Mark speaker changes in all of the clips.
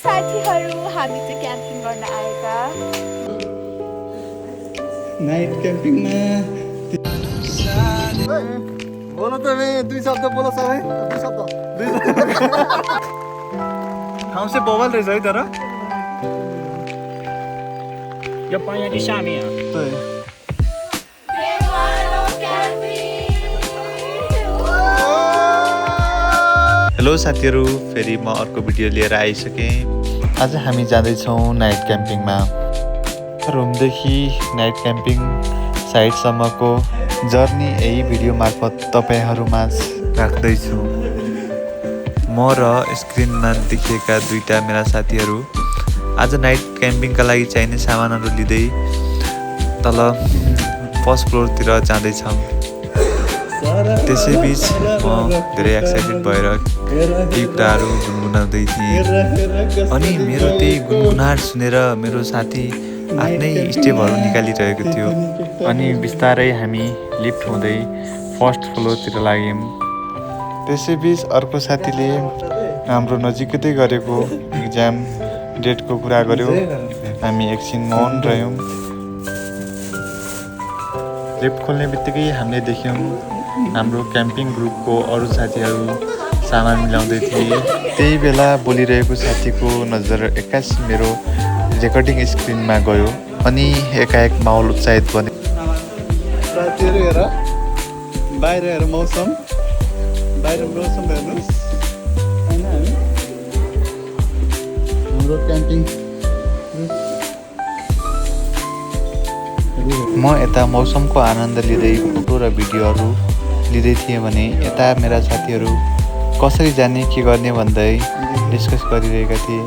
Speaker 1: साथीहरू हामी चाहिँ क्याम्पिङ गर्न आएका
Speaker 2: नाइट क्याम्पिङमा बोलो त बे दुई शब्द बोलो सबै दुई शब्द ठाउँ चाहिँ बवाल रहेछ है तर
Speaker 3: Yo pongo aquí Samia.
Speaker 4: Hello साथीहरू, फेरि म अर्को भिडियो लिएर आइसकेँ। आज हामी जाँदैछौँ नाइट क्याम्पिङमा। रुमदेखि नाइट क्याम्पिङ साइटसम्मको जर्नी यही भिडियो मार्फत तपाईँहरूमा राख्दैछु। म र स्क्रिनमा देखिएका दुईटा मेरा साथीहरू आज नाइट क्याम्पिङका लागि चाहिने सामानहरू लिँदै तल फर्स्ट फ्लोरतिर जाँदैछौँ। त्यसैबिच म धेरै एक्साइटेड भएर केही कुराहरू गुनगुनाउँदै थिएँ अनि मेरो त्यही गुनगुनाहट सुनेर मेरो साथी आफ्नै स्टेपहरू निकालिरहेको थियो। अनि बिस्तारै हामी लिफ्ट हुँदै फर्स्ट फ्लोरतिर लाग्यौँ। त्यसैबिच अर्को साथीले हाम्रो नजिकै गरेको इक्जाम डेटको कुरा गर्यो। हामी एकछिन मौन रह्यौँ। लिफ्ट खोल्ने बित्तिकै हामीले देख्यौँ हाम्रो क्याम्पिङ ग्रुपको अरू साथीहरू सामान मिलाउँदै थिए। त्यही बेला बोलिरहेको साथीको नजर एक्कासी मेरो रेकर्डिङ स्क्रिनमा गयो अनि एकाएक माहौल उत्साहित बन्यो।
Speaker 2: साथीहरू हेर बाहिर हेर मौसम हेर्नुहोस् होइन हाम्रो क्याम्पिङ
Speaker 4: म यता मौसमको आनन्द लिँदै फोटो र भिडियोहरू लिँदै थिएँ भने यता मेरा साथीहरू कसरी जाने के गर्ने भन्दै डिस्कस गरिरहेका थिए।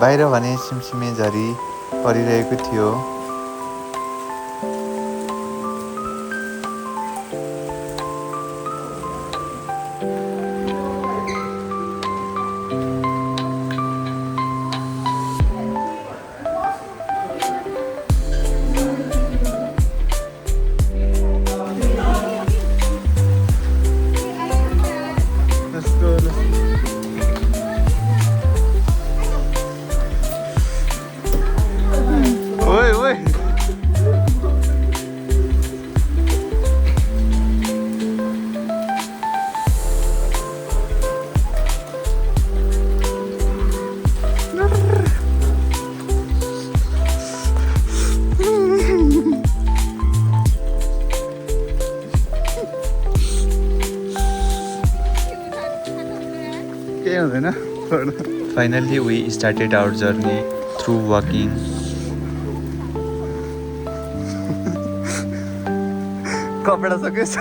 Speaker 4: बाहिर भने सिमसिमे झरी परिरहेको थियो। Finally, we started our journey through walking.
Speaker 2: कपडा सकेछ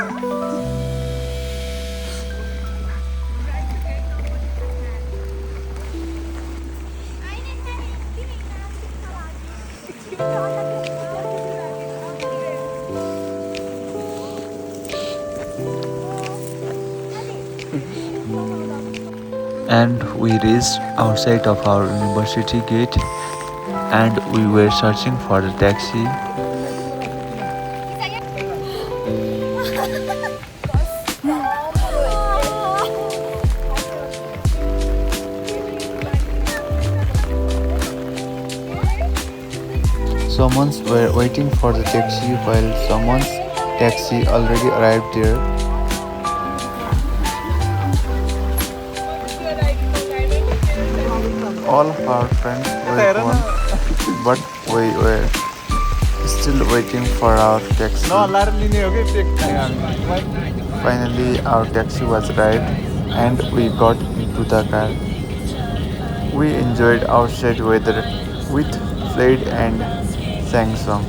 Speaker 4: And we reached outside of our university gate and we were searching for a taxi. Someone's were waiting for the taxi while someone's taxi already arrived there. All of our friends were gone, but we were still waiting for our taxi. Finally, our taxi was arrived and we got into the car. We enjoyed outside weather with played and sang song.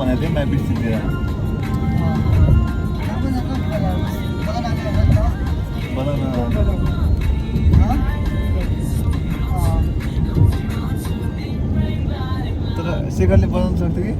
Speaker 2: भनेको थिएँ माइपिट सिधेर तर शेखरले बजाउनु सक्थ्यो कि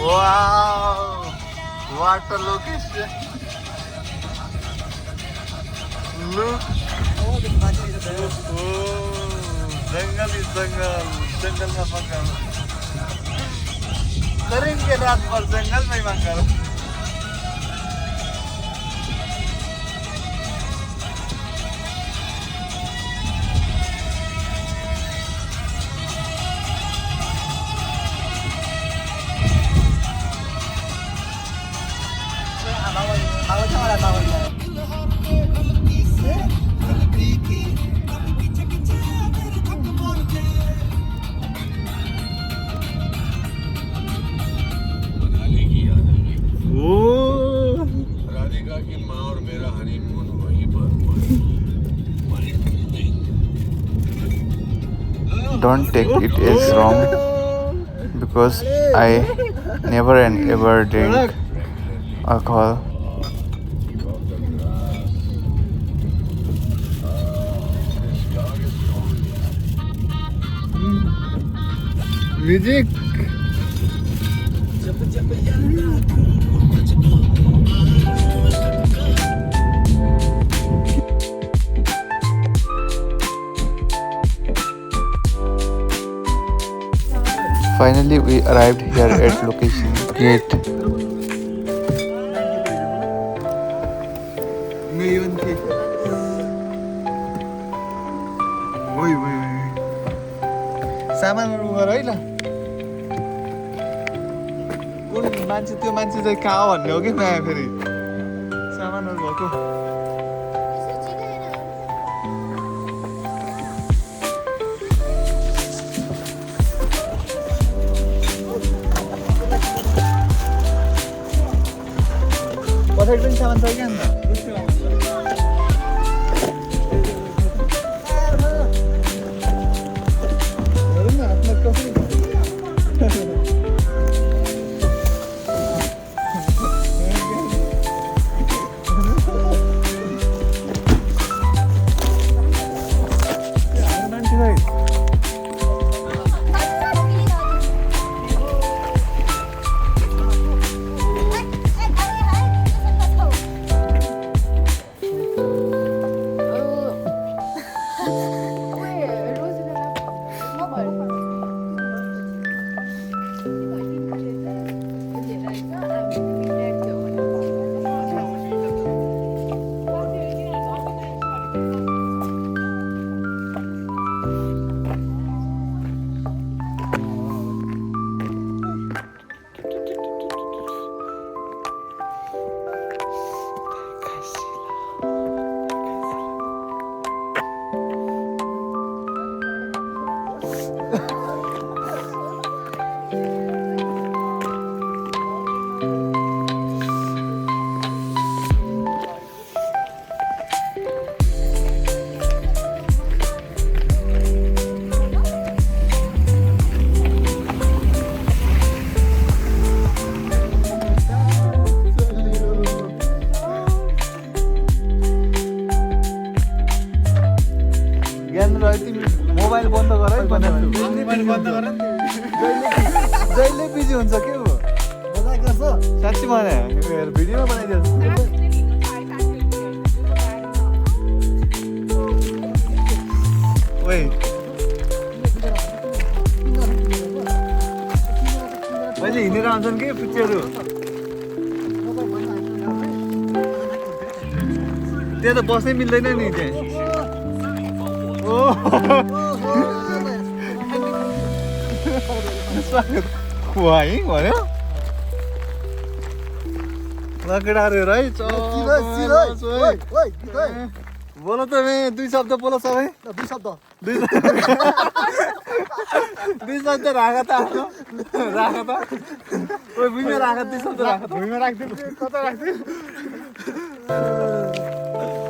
Speaker 2: Wow, what a location! Look! Oh, jungle is jungle. Jungle में मंगल. करेंगे रात भर जंगल में मंगल.
Speaker 5: राधिका की माँ और मेरा हनीमून वहीं पर हुआ.
Speaker 4: Don't take it as wrong because I never and ever drink alcohol.
Speaker 2: Music.
Speaker 4: Finally, we arrived here at location gate.
Speaker 2: सामानहरु गर है ल कुन मान्छे त्यो मान्छे चाहिँ कहाँ हो भन्ने हो कि माया फेरि सामानहरु भएको पछाडि पनि सामान छ क्या अन्त रह्यो तिमी मोबाइल बन्द गर है भनेको जहिले बिजी हुन्छ के हो साँच्ची भने भिडियोमा बनाइदिन्छ ओइ अहिले हिँडेर आउँछन् कि पिक्चरहरू त्यहाँ त बस्नै मिल्दैन नि त्यहाँ है भन्यो लकेडाहरू है बोल त दुई शब्द बोल सबै दुई शब्द राख त राख त भुइँमा राख दुई शब्द राख भुइँमा राखिदिनु कता राख्दिनु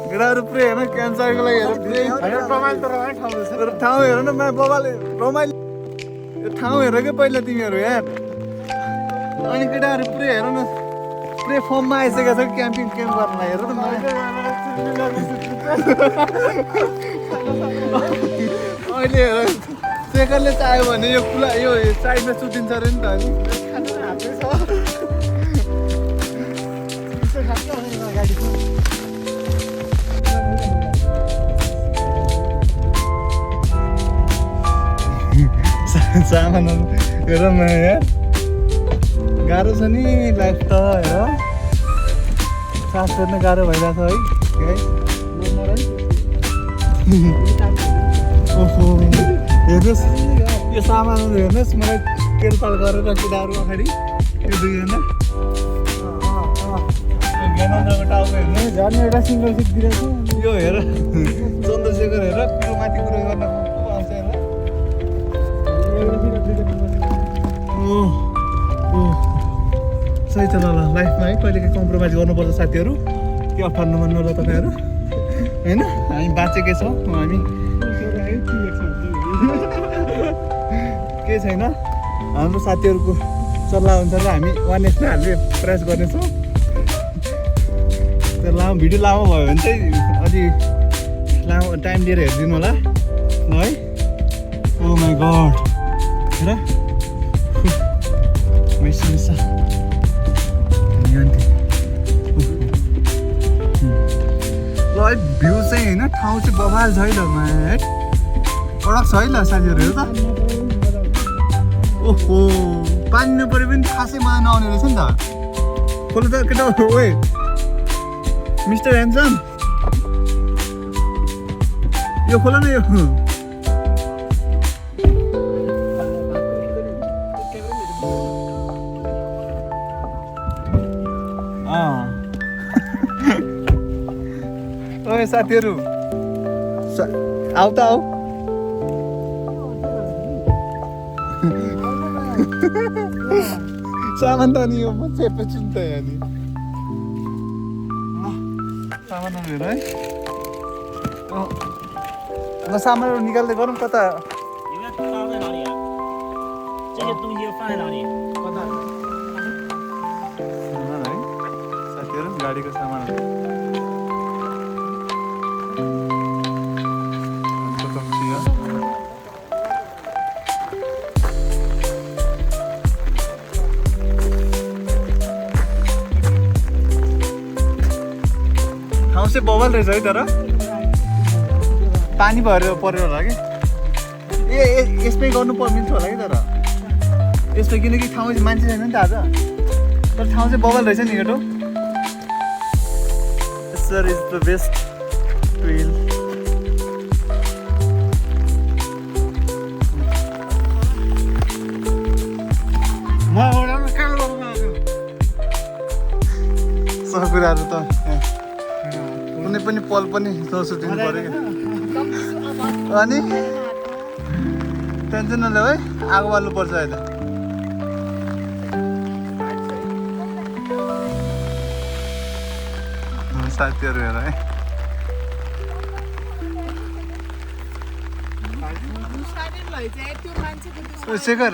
Speaker 2: केटाहरू पुरै हेर्नु क्यान्सरको लागि हेर ठाउँ हेर न बबाले रमाइलो यो ठाउँ हेर क्या पहिला तिमीहरू यार अनि केटाहरू पुरै हेर न पुरै फर्ममा आइसकेको छ क्याम्पिङ क्याम्प गर्नलाई हेर न अहिले हेर शेखरले चाह्यो भने यो खुला यो साइडमा सुतिन्छ अरे नि त अनि सामानहरू हेर न यार गाह्रो छ नि लाइफ त हेर सास फेर्न गाह्रो भइरहेछ है ओहो हेर्नुहोस् यो सामानहरू हेर्नुहोस् मलाई तेलपाल गरेर केटाहरू अगाडि यो दुईजना ज्ञानेन्द्रको टाउको हेर्नु झन् एउटा सिङ्गल सिट दिइरहेको यो हेर चन्द्रशेखर हेर कुरो माथि कुरो गर्न आउँछ हेर सही छ ल लाइफमा है कहिले काहीँ कम्प्रोमाइज गर्नुपर्छ साथीहरू के अप्ठ्यारो नमान्नु ल तपाईँहरू होइन हामी बाँचेकै छौँ हामी केही छैन हाम्रो साथीहरूको सल्लाह अनुसार हामी 1x हाल्ने प्रयास गर्नेछौँ त्यो लामो भिडियो लामो भयो भने चाहिँ अलि लामो टाइम लिएर हेरिदिनु होला ल है ओ माई गड हेर मैसा ल है भ्यू चाहिँ होइन ठाउँ चाहिँ बबाल छ है ल है अडक छ है ल साथीहरू हेर त ओहो पानी नपरे पनि खासै मजा नआउने रहेछ नि त खोलो त केटा ओए मिस्टर ह्यान्डसम यो खोल न यो ओए साथीहरू आऊ त आऊ सामान त नि यो म चेपेछु नि त यहाँ नि सामानहरू हेर है ल सामानहरू निकाल्दै गरौँ कता
Speaker 3: 你们放在哪里啊？这些东西要放在哪里？
Speaker 2: सामान है साथीहरू गाडीको सामानहरू ठाउँ चाहिँ बबल रहेछ है तर पानी भएर पऱ्यो होला कि यसमै गर्नु मिल्छ होला कि तर यसमा किनकि ठाउँ चाहिँ मान्छे छैन नि त आज तर ठाउँ चाहिँ बबल रहेछ नि केटो sir is the best trail सब कुराहरू त कुनै पनि पल पनि नसुटिनु पऱ्यो कि अनि टेन्सन नल्याऊ है आगो बाल्नुपर्छ अहिले साथीहरू हेर है शेखर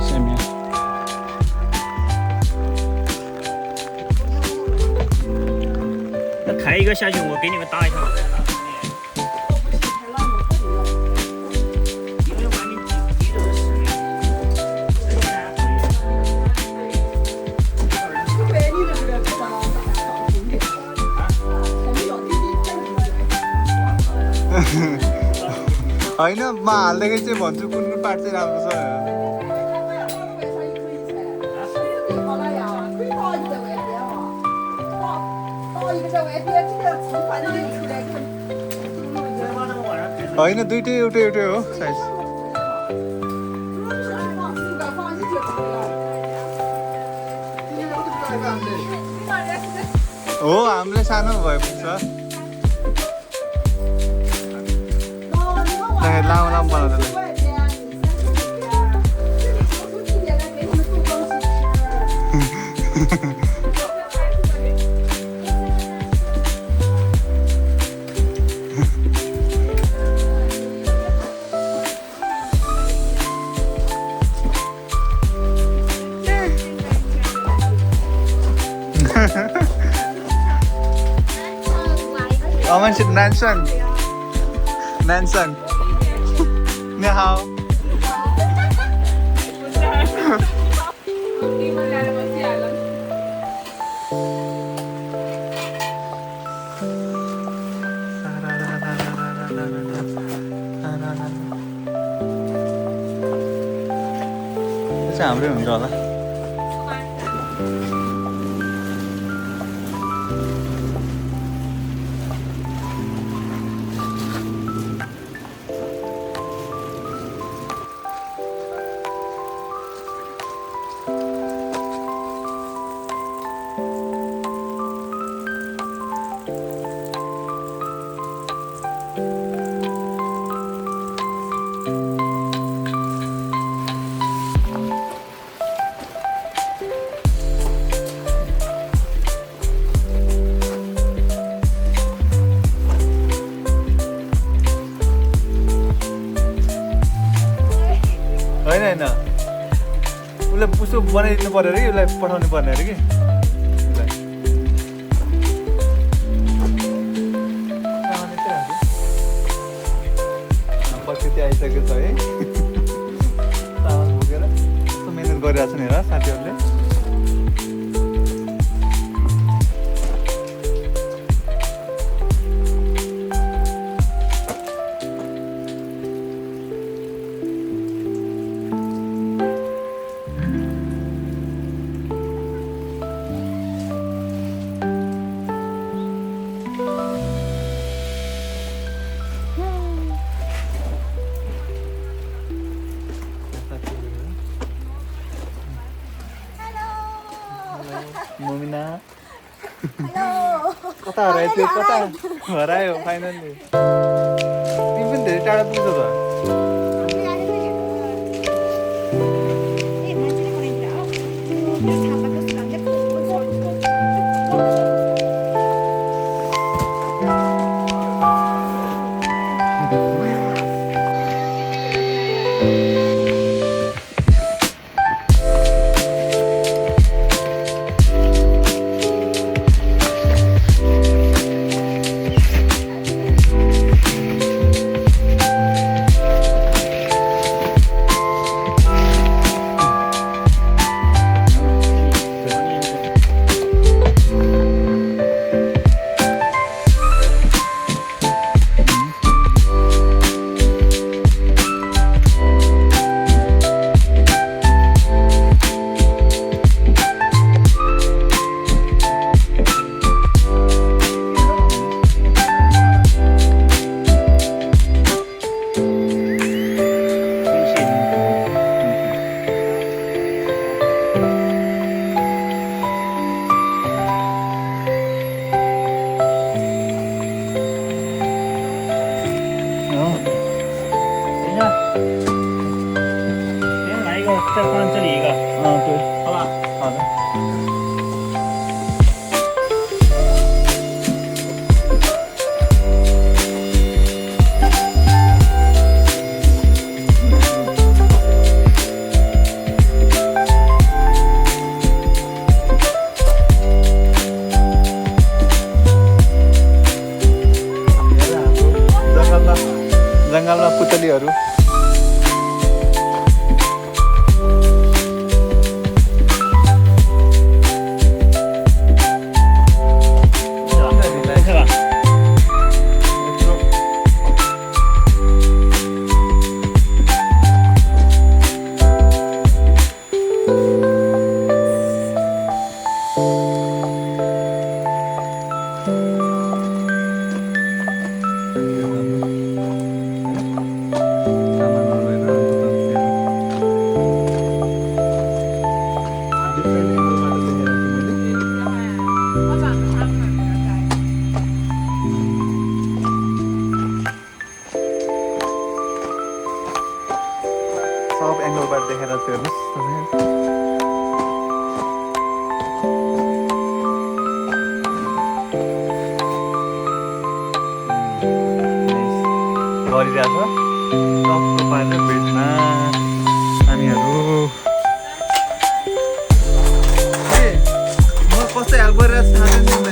Speaker 2: 下面。
Speaker 3: 那开一个下去，我给你们打一下。因为外面地都是湿的。
Speaker 2: होइन म हाल्दाखेरि चाहिँ भन्छु कुन कुन पार्ट चाहिँ राम्रो छ भनेर। होइन दुइटै एउटै एउटै हो साइज। हो हामीले सानो भए पुग्छ। लामो लामो बनाउँदैन।我们是男生，男生，你好。这चाहिँ हाम्रै हुन्छ होला। होइन होइन उसलाई उसो बनाइदिनु पर्यो अरे कि उसलाई पठाउनु पर्ने अरे कि पछिति आइसकेको छ है। चामल बोकेर कस्तो मिहिनेत गरिरहेको छ नि हेर साथीहरूले। मोमिना कता हरायो त्यो कता हरायो फाइनल्ली। तिमी पनि धेरै टाढा पुग्छौ त।
Speaker 3: 再放这里一个，
Speaker 2: 对，
Speaker 3: 好吧？
Speaker 2: 好的。साथीहरू सब एङ्गलबाट देखेर चाहिँ हेर्नुहोस् गरिरहेको छ टक्क पारेर बेडमा नानीहरू म कस्तो हेल्प गरिरहेको छु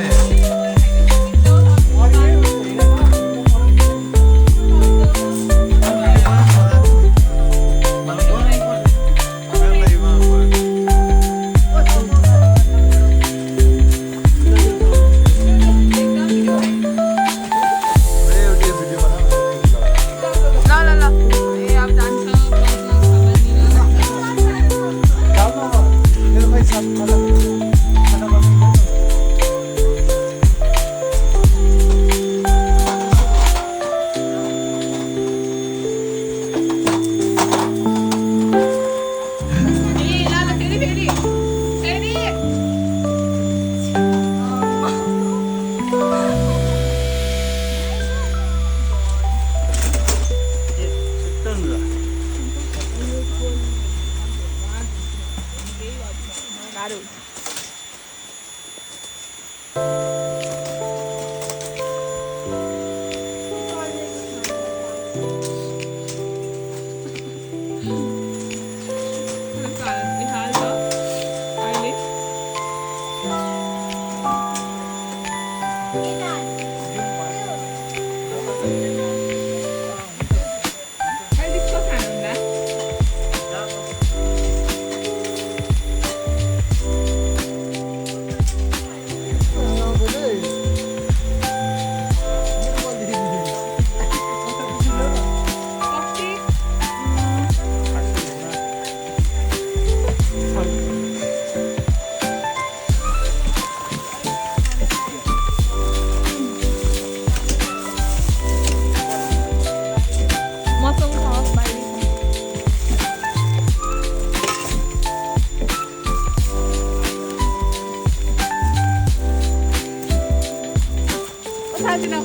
Speaker 2: थाहा छैन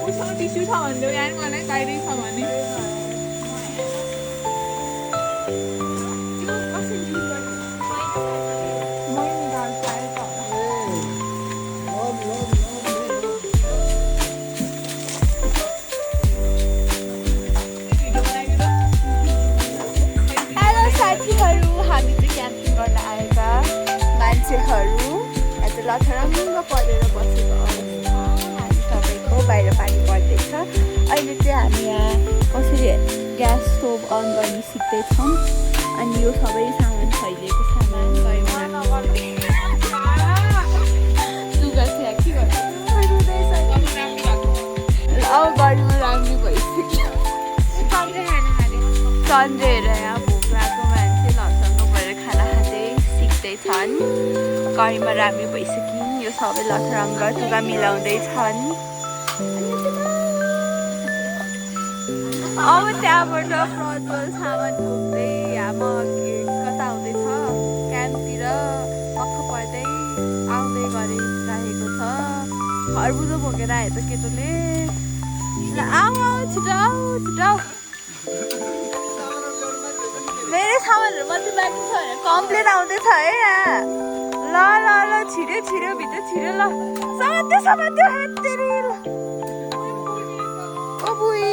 Speaker 2: तिमीलाई
Speaker 1: टिस्यु छ भने यहाँ मलाई चाहिँदै छ भने
Speaker 6: हेलो साथीहरू, हामी चाहिँ क्याम्पिङ गर्न आएका मान्छेहरू आज लथरङ्ग परेर बसेको अवस्था। हामी सबैको बाहिर पानी पर्दैछ। अहिले चाहिँ हामी यहाँ कसरी ग्यास स्टोभ अन गर्ने सिक्दैछौँ। अनि यो सबै सामान फैलिएको सामान सुगर थियो के गर्छ अब गर्नुमा राम्रो भइसक्यो। सन्डेहरू यहाँ भोक लागेको मान्छे लथरङ्ग भएर खाना खाँदै सिक्दैछन्। करीमा राम्रो भइसक्यौँ। यो सबै लथरङ्ग टुगा मिलाउँदैछन्। अब त्यहाँबाट प्रज्वल सामान बोक्दै यहाँ कता आउँदैछ क्याम्पतिर पक्क पर्दै आउँदै गरिरहेको छ। खरबुजो बोकेर आयो त केटोले। ल आऊ आऊ छिटो आऊ छिटो आऊ। मेरो सामानहरू मात्रै बाँकी छ भने कम्प्लेन आउँदैछ है यहाँ। ल ल ल छिटो छिटो भित्र छिटो ल समात्यो समात्यो हेत्तेरी ल ओ बुई